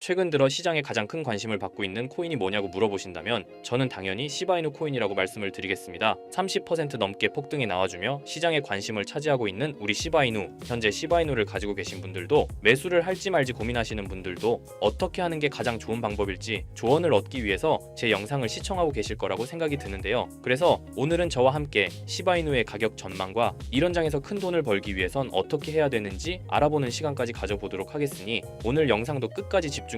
최근 들어 시장에 가장 큰 관심을 받고 있는 코인이 뭐냐고 물어보신다면 저는 당연히 시바이누 코인이라고 말씀을 드리겠습니다. 30% 넘게 폭등이 나와주며 시장의 관심을 차지하고 있는 우리 시바이누, 현재 시바이누를 가지고 계신 분들도 매수를 할지 말지 고민하시는 분들도 어떻게 하는 게 가장 좋은 방법일지 조언을 얻기 위해서 제 영상을 시청하고 계실 거라고 생각이 드는데요. 그래서 오늘은 저와 함께 시바이누의 가격 전망과 이런 장에서 큰 돈을 벌기 위해선 어떻게 해야 되는지 알아보는 시간까지 가져보도록 하겠으니 오늘 영상도 끝까지 집중해서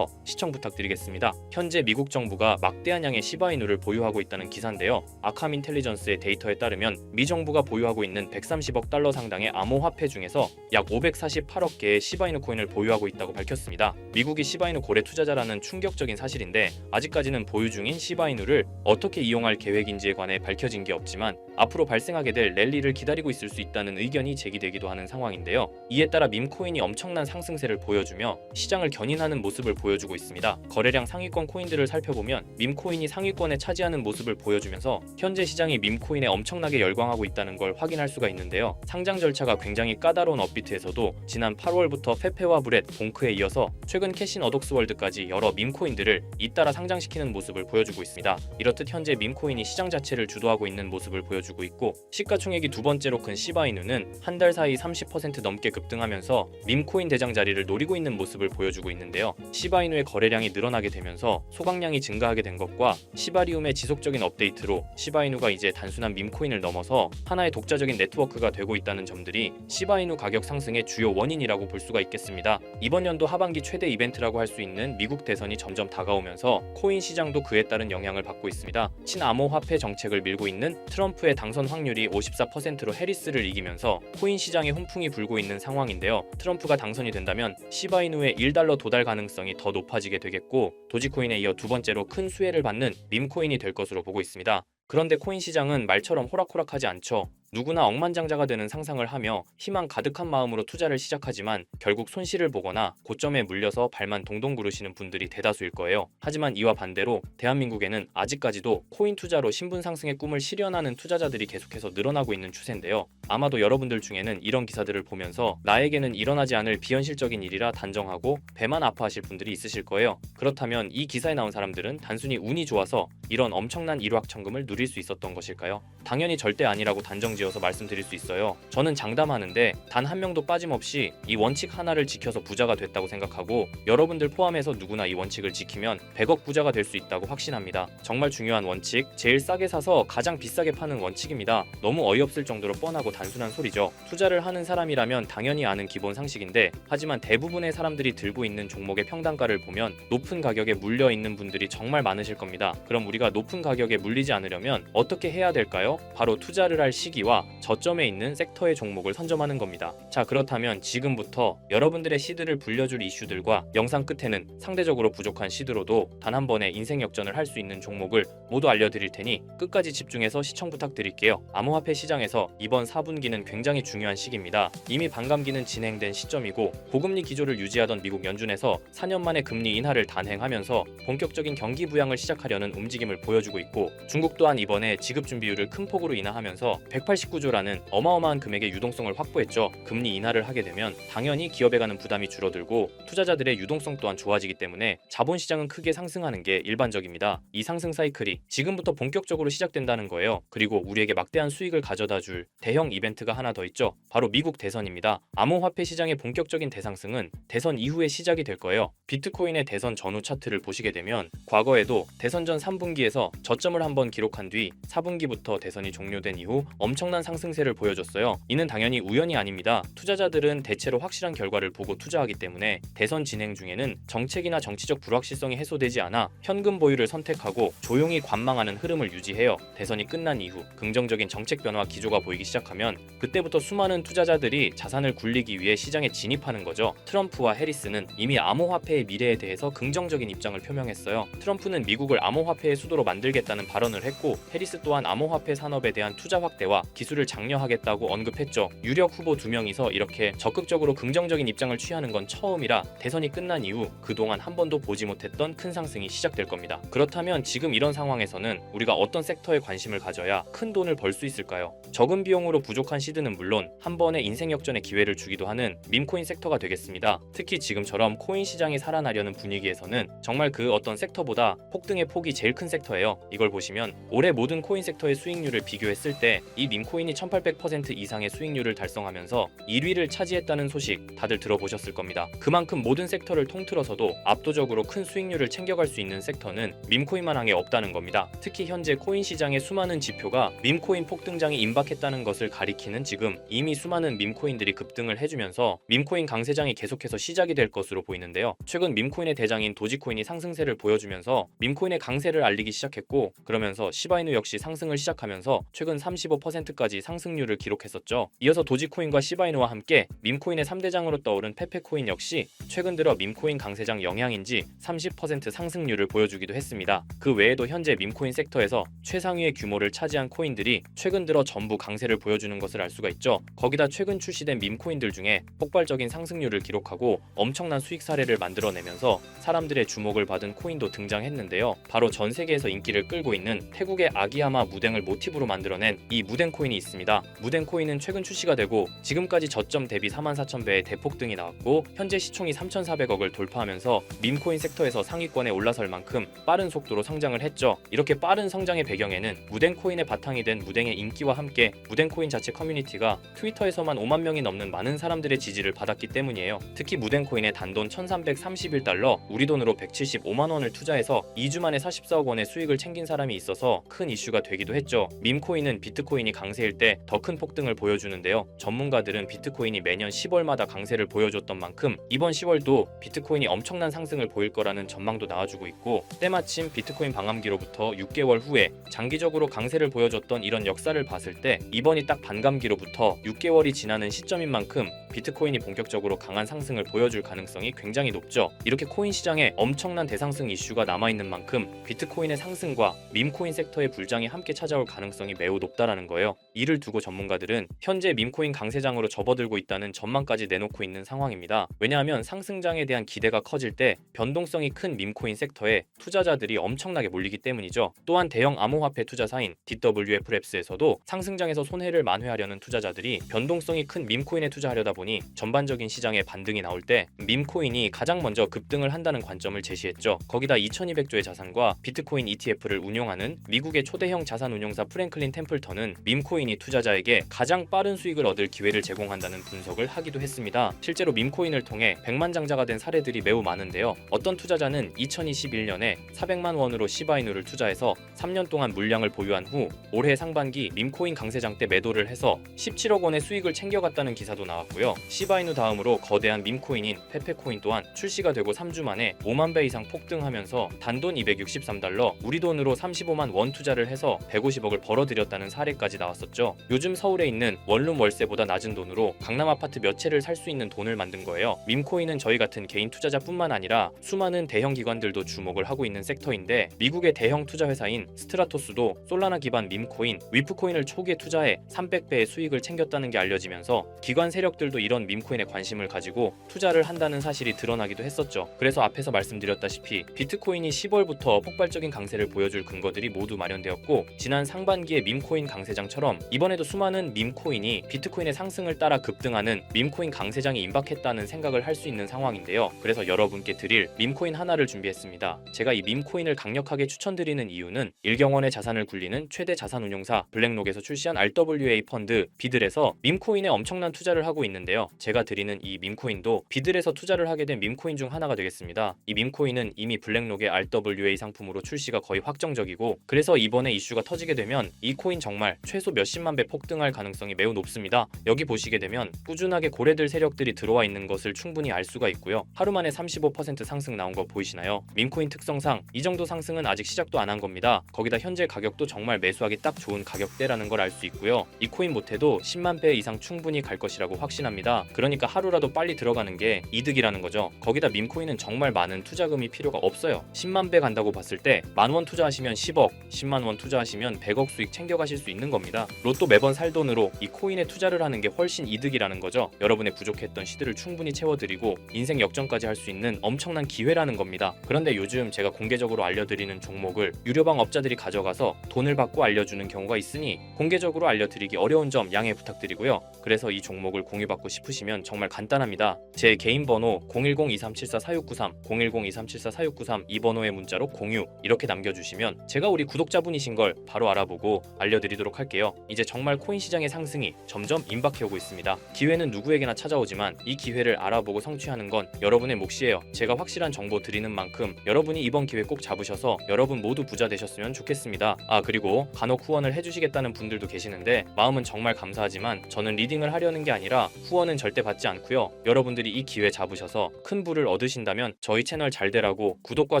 시청 부탁드리겠습니다. 현재 미국 정부가 막대한 양의 시바이누를 보유하고 있다는 기사인데요. 아캄 인텔리전스의 데이터에 따르면 미 정부가 보유하고 있는 130억 달러 상당의 암호화폐 중에서 약 548억 개의 시바이누 코인을 보유하고 있다고 밝혔습니다. 미국이 시바이누 고래 투자자라는 충격적인 사실인데 아직까지는 보유 중인 시바이누를 어떻게 이용할 계획인지에 관해 밝혀진 게 없지만 앞으로 발생하게 될 랠리를 기다리고 있을 수 있다는 의견이 제기되기도 하는 상황인데요. 이에 따라 밈코인이 엄청난 상승세를 보여주며 시장을 견인하는 모습을 보여주고 있습니다. 거래량 상위권 코인들을 살펴보면 밈코인이 상위권에 차지하는 모습을 보여주면서 현재 시장이 밈코인에 엄청나게 열광하고 있다는 걸 확인할 수가 있는데요. 상장 절차가 굉장히 까다로운 업비트에서도 지난 8월부터 페페와 브렛, 봉크에 이어서 최근 캐신 어독스월드까지 여러 밈코인들을 잇따라 상장시키는 모습을 보여주고 있습니다. 이렇듯 현재 밈코인이 시장 자체를 주도하고 있는 모습을 보여주고 있고 시가총액이 두 번째로 큰 시바이누는 한 달 사이 30% 넘게 급등하면서 밈코인 대장 자리를 노리고 있는 모습을 보여주고 있는데요. 시바이누의 거래량이 늘어나게 되면서 소각량이 증가하게 된 것과 시바리움의 지속적인 업데이트로 시바이누가 이제 단순한 밈코인을 넘어서 하나의 독자적인 네트워크가 되고 있다는 점들이 시바이누 가격 상승의 주요 원인이라고 볼 수가 있겠습니다. 이번 연도 하반기 최대 이벤트라고 할 수 있는 미국 대선이 점점 다가오면서 코인 시장도 그에 따른 영향을 받고 있습니다. 친암호화폐 정책을 밀고 있는 트럼프의 당선 확률이 54%로 해리스를 이기면서 코인 시장에 훈풍이 불고 있는 상황인데요. 트럼프가 당선이 된다면 시바이누의 1달러 도달 가능성이 더 높아지게 되겠고 도지코인에 이어 두 번째로 큰 수혜를 받는 밈코인이 될 것으로 보고 있습니다. 그런데 코인 시장은 말처럼 호락호락하지 않죠. 누구나 억만장자가 되는 상상을 하며 희망 가득한 마음으로 투자를 시작하지만 결국 손실을 보거나 고점에 물려서 발만 동동 구르시는 분들이 대다수일 거예요. 하지만 이와 반대로 대한민국에는 아직까지도 코인 투자로 신분 상승의 꿈을 실현하는 투자자들이 계속해서 늘어나고 있는 추세인데요. 아마도 여러분들 중에는 이런 기사들을 보면서 나에게는 일어나지 않을 비현실적인 일이라 단정하고 배만 아파하실 분들이 있으실 거예요. 그렇다면 이 기사에 나온 사람들은 단순히 운이 좋아서 이런 엄청난 일확천금을 누릴 수 있었던 것일까요? 당연히 절대 아니라고 단정지어서 말씀드릴 수 있어요. 저는 장담하는데 단 한 명도 빠짐없이 이 원칙 하나를 지켜서 부자가 됐다고 생각하고 여러분들 포함해서 누구나 이 원칙을 지키면 100억 부자가 될 수 있다고 확신합니다. 정말 중요한 원칙, 제일 싸게 사서 가장 비싸게 파는 원칙입니다. 너무 어이없을 정도로 뻔하고 단순한 소리죠. 투자를 하는 사람이라면 당연히 아는 기본 상식인데 하지만 대부분의 사람들이 들고 있는 종목의 평단가를 보면 높은 가격에 물려 있는 분들이 정말 많으실 겁니다. 그럼 우리가 높은 가격에 물리지 않으려면 어떻게 해야 될까요? 바로 투자를 할 시기와 저점에 있는 섹터의 종목을 선점하는 겁니다. 자, 그렇다면 지금부터 여러분들의 시드를 불려줄 이슈들과 영상 끝에는 상대적으로 부족한 시드로도 단 한 번에 인생 역전을 할 수 있는 종목을 모두 알려드릴 테니 끝까지 집중해서 시청 부탁드릴게요. 암호화폐 시장에서 이번 4분기는 굉장히 중요한 시기입니다. 이미 반감기는 진행된 시점이고 고금리 기조를 유지하던 미국 연준에서 4년 만에 금리 인하를 단행하면서 본격적인 경기 부양을 시작하려는 움직임을 보여주고 있고 중국 또한 이번에 지급 준비율을 큰 폭으로 인하하면서 189조라는 어마어마한 금액의 유동성을 확보했죠. 금리 인하를 하게 되면 당연히 기업에 가는 부담이 줄어들고 투자자들의 유동성 또한 좋아지기 때문에 자본시장은 크게 상승하는 게 일반적입니다. 이 상승 사이클이 지금부터 본격적으로 시작된다는 거예요. 그리고 우리에게 막대한 수익을 가져다 줄 대형 이벤트가 하나 더 있죠. 바로 미국 대선입니다. 암호화폐 시장의 본격적인 대상승은 대선 이후에 시작이 될 거예요. 비트코인의 대선 전후 차트를 보시게 되면 과거에도 대선 전 3분기에서 저점을 한번 기록한 뒤 4분기부터 대선이 종료된 이후 엄청난 상승세를 보여줬어요. 이는 당연히 우연이 아닙니다. 투자자들은 대체로 확실한 결과를 보고 투자하기 때문에 대선 진행 중에는 정책이나 정치적 불확실성이 해소되지 않아 현금 보유를 선택하고 조용히 관망하는 흐름을 유지해요. 대선이 끝난 이후 긍정적인 정책 변화 기조가 보이기 시작하면 그때부터 수많은 투자자들이 자산을 굴리기 위해 시장에 진입하는 거죠. 트럼프와 해리스는 이미 암호화폐의 미래에 대해서 긍정적인 입장을 표명했어요. 트럼프는 미국을 암호화폐의 수도로 만들겠다는 발언을 했고 해리스 또한 암호화폐 산업에 대한 투자 확대와 기술을 장려하겠다고 언급했죠. 유력 후보 2명이서 이렇게 적극적으로 긍정적인 입장을 취하는 건 처음이라 대선이 끝난 이후 그동안 한 번도 보지 못했던 큰 상승이 시작될 겁니다. 그렇다면 지금 이런 상황에서는 우리가 어떤 섹터에 관심을 가져야 큰 돈을 벌 수 있을까요? 적은 비용으로 부족한 시드는 물론 한 번의 인생 역전의 기회를 주기도 하는 밈코인 섹터가 되겠습니다. 특히 지금처럼 코인 시장이 살아나려는 분위기에서는 정말 그 어떤 섹터보다 폭등의 폭이 제일 큰 섹터예요. 이걸 보시면 올해 모든 코인 섹터의 수익률을 비교했을 때 이 밈코인이 1800% 이상의 수익률을 달성하면서 1위를 차지했다는 소식 다들 들어보셨을 겁니다. 그만큼 모든 섹터를 통틀어서도 압도적으로 큰 수익률을 챙겨갈 수 있는 섹터는 밈코인만항에 없다는 겁니다. 특히 현재 코인 시장의 수많은 지표가 밈코인 폭등장이 임박했다는 것을 가리키는 지금 이미 수많은 밈코인들이 급등을 해주면서 밈코인 강세장이 계속해서 시작이 될 것으로 보이는데요. 최근 밈코인의 대장인 도지코인이 상승세를 보여주면서 밈코인의 강세를 알리기 시작했고, 그러면서 시바이누 역시 상승을 시작하면서 최근 35%까지 상승률을 기록했었죠. 이어서 도지코인과 시바이누와 함께 밈코인의 3대장으로 떠오른 페페코인 역시 최근 들어 밈코인 강세장 영향인지 30% 상승률을 보여주기도 했습니다. 그 외에도 현재 밈코인 섹터에서 최상위의 규모를 차지한 코인들이 최근 들어 전부 강세를 보여주는 것을 알 수가 있죠. 거기다 최근 출시된 밈코인들 중에 폭발적인 상승률을 기록하고 엄청난 수익 사례를 만들어내면서 사람들의 주목을 받은 코인도 등장했는데요. 바로 전 세계에서 인기를 끌고 있는 태국의 아기야마 무댕을 모티브로 만들어낸 이 무댕 코인이 있습니다. 무댕 코인은 최근 출시가 되고 지금까지 저점 대비 44,000배의 대폭등이 나왔고 현재 시총이 3,400억을 돌파하면서 밈코인 섹터에서 상위권에 올라설 만큼 빠른 속도로 성장을 했죠. 이렇게 빠른 성장의 배경에는 무댕 코인의 바탕이 된 무댕의 인기와 함께 무댕 코인 자체 커뮤니티가 트위터에서만 5만 명이 넘는 많은 사람들의 지지를 받았기 때문이에요. 특히 무댕 코인의 단돈 1,331달러, 우리 돈으로 175만 원을 투자해서 2주 만에 44억 원의 수익을 챙긴 사람이 있어서 큰 이슈가 되기도 했죠. 밈코인은 비트코인이 강세일 때 더 큰 폭등을 보여주는데요. 전문가들은 비트코인이 매년 10월마다 강세를 보여줬던 만큼 이번 10월도 비트코인이 엄청난 상승을 보일 거라는 전망도 나와주고 있고, 때마침 비트코인 방암기로부터 6개월 후에 장기적으로 강세를 보여줬던 이런 역사를 봤을 때 이번이 딱 반감기로부터 6개월이 지나는 시점인 만큼 비트코인이 본격적으로 강한 상승을 보여줄 가능성이 굉장히 높죠. 이렇게 코인 시장에 엄청난 대상승 이슈가 남아있는 만큼 비트코인의 상승과 밈코인 섹터의 불장이 함께 찾아올 가능성이 매우 높다라는 거예요. 이를 두고 전문가들은 현재 밈코인 강세장으로 접어들고 있다는 전망까지 내놓고 있는 상황입니다. 왜냐하면 상승장에 대한 기대가 커질 때 변동성이 큰 밈코인 섹터에 투자자들이 엄청나게 몰리기 때문이죠. 또한 대형 암호화폐 투자사인 DWF랩스에서도 상승장에서 손해를 만회하려는 투자자들이 변동성이 큰 밈코인에 투자하려다 보니 전반적인 시장에 반등이 나올 때 밈코인이 가장 먼저 급등을 한다는 관점을 제시했죠. 거기다 2200조의 자산과 비트코인 ETF를 운용하는 미국의 초대형 자산운용사 프랭클린 템플턴은 밈코인이 투자자에게 가장 빠른 수익을 얻을 기회를 제공한다는 분석을 하기도 했습니다. 실제로 밈코인을 통해 백만장자가 된 사례들이 매우 많은데요. 어떤 투자자는 2021년에 400만 원으로 시바이누를 투자해서 3년 동안 물량을 보유한 후 올해 상반기 밈코인 강세장 때 매도를 해서 17억 원의 수익을 챙겨갔다는 기사도 나왔고요. 시바이누 다음으로 거대한 밈코인인 페페코인 또한 출시가 되고 3주 만에 5만 배 이상 폭등하면서 단돈 263달러, 우리 돈으로 35만 원 투자를 해서 150억을 벌어들였다는 사례까지 나왔었죠. 요즘 서울에 있는 원룸 월세보다 낮은 돈으로 강남 아파트 몇 채를 살 수 있는 돈을 만든 거예요. 밈코인은 저희 같은 개인 투자자뿐만 아니라 수많은 대형 기관들도 주목을 하고 있는 섹터인데, 미국의 대형 투자 회사인 스트라토스도 솔라나 기반 밈코인 위프코인을 초기에 투자해 300배의 수익을 챙겼다는 게 알려지면서 기관 세력들도 이런 밈코인에 관심을 가지고 투자를 한다는 사실이 드러나기도 했었죠. 그래서 앞에서 말씀드렸다시피 비트코인이 10월부터 폭발적인 강세를 보여줄 근거들이 모두 마련되었고, 지난 상반기의 밈코인 강세장처럼 이번에도 수많은 밈코인이 비트코인의 상승을 따라 급등하는 밈코인 강세장이 임박했다는 생각을 할 수 있는 상황인데요. 그래서 여러분께 드릴 밈코인 하나를 준비했습니다. 제가 이 밈코인을 강력하게 추천드리는 이유는 일경원의 자산을 굴리는 최대 자산운용사 블랙록에서 출시한 RWA 펀드 비들에서 밈코인에 엄청난 투자를 하고 있는데요. 제가 드리는 이 밈코인도 비들에서 투자를 하게 된 밈코인 중 하나가 되겠습니다. 이 밈코인은 이미 블랙록의 RWA 상품으로 출시가 거의 확정적이고, 그래서 이번에 이슈가 터지게 되면 이 코인 정말 최소 몇십만 배 폭등할 가능성이 매우 높습니다. 여기 보시게 되면 꾸준하게 고래들 세력들이 들어와 있는 것을 충분히 알 수가 있고요. 하루 만에 35% 상승 나온 거 보이시나요? 밈코인 특성상 이 정도 상승은 아직 시작도 안 한 겁니다. 거기다 현재 가격도 정말 매수하기 딱 좋은 가격대라는 걸 알 수 있고요. 이 코인 못해도 10만 배 이상 충분히 갈 것이라고 확신합니다. 그러니까 하루라도 빨리 들어가는 게 이득이라는 거죠. 거기다 밈코인은 정말 많은 투자금이 필요가 없어요. 10만 배 간다고 봤을 때 10,000원 투자하시면 10억, 10만 원 투자하시면 100억 수익 챙겨가실 수 있는 겁니다. 로또 매번 살 돈으로 이 코인에 투자를 하는 게 훨씬 이득이라는 거죠. 여러분의 부족했던 시드를 충분히 채워드리고 인생 역전까지 할 수 있는 엄청난 기회라는 겁니다. 그런데 요즘 제가 공개적으로 알려드리는 종목을 유료방 업자들이 가져가서 돈을 받고 알려주는 경우가 있으니 공개적으로 알려드리기 어려운 점 양해 부탁드리고요. 그래서 이 종목을 공유받고 싶으시면 정말 간단합니다. 제 개인 번호 010-2374-4693, 010-2374-4693 이 번호의 문자로 공유 이렇게 남겨주시면 제가 우리 구독자분이신 걸 바로 알아보고 알려드리도록 할게요. 이제 정말 코인 시장의 상승이 점점 임박해오고 있습니다. 기회는 누구에게나 찾아오지만 이 기회를 알아보고 성취하는 건 여러분의 몫이에요. 제가 확실한 정보 드리는 만큼 여러분이 이번 기회 꼭 잡으셔서 여러분 모두 부자 되셨으면 좋겠습니다. 그리고 간혹 후원을 해주시겠다는 분들도 계시는데 마음은 정말 감사하지만 저는 리딩을 하려는 게 아니라 후원은 절대 받지 않고요. 여러분들이 이 기회 잡으셔서 큰 부를 얻으신다면 저희 채널 잘 되라고 구독과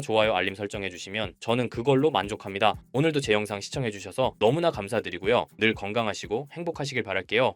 좋아요 알림 설정해주시면 저는 그걸로 만족합니다. 오늘도 제 영상 시청해주셔서 너무나 감사드리고요. 늘 건강하시고 행복하시길 바랄게요.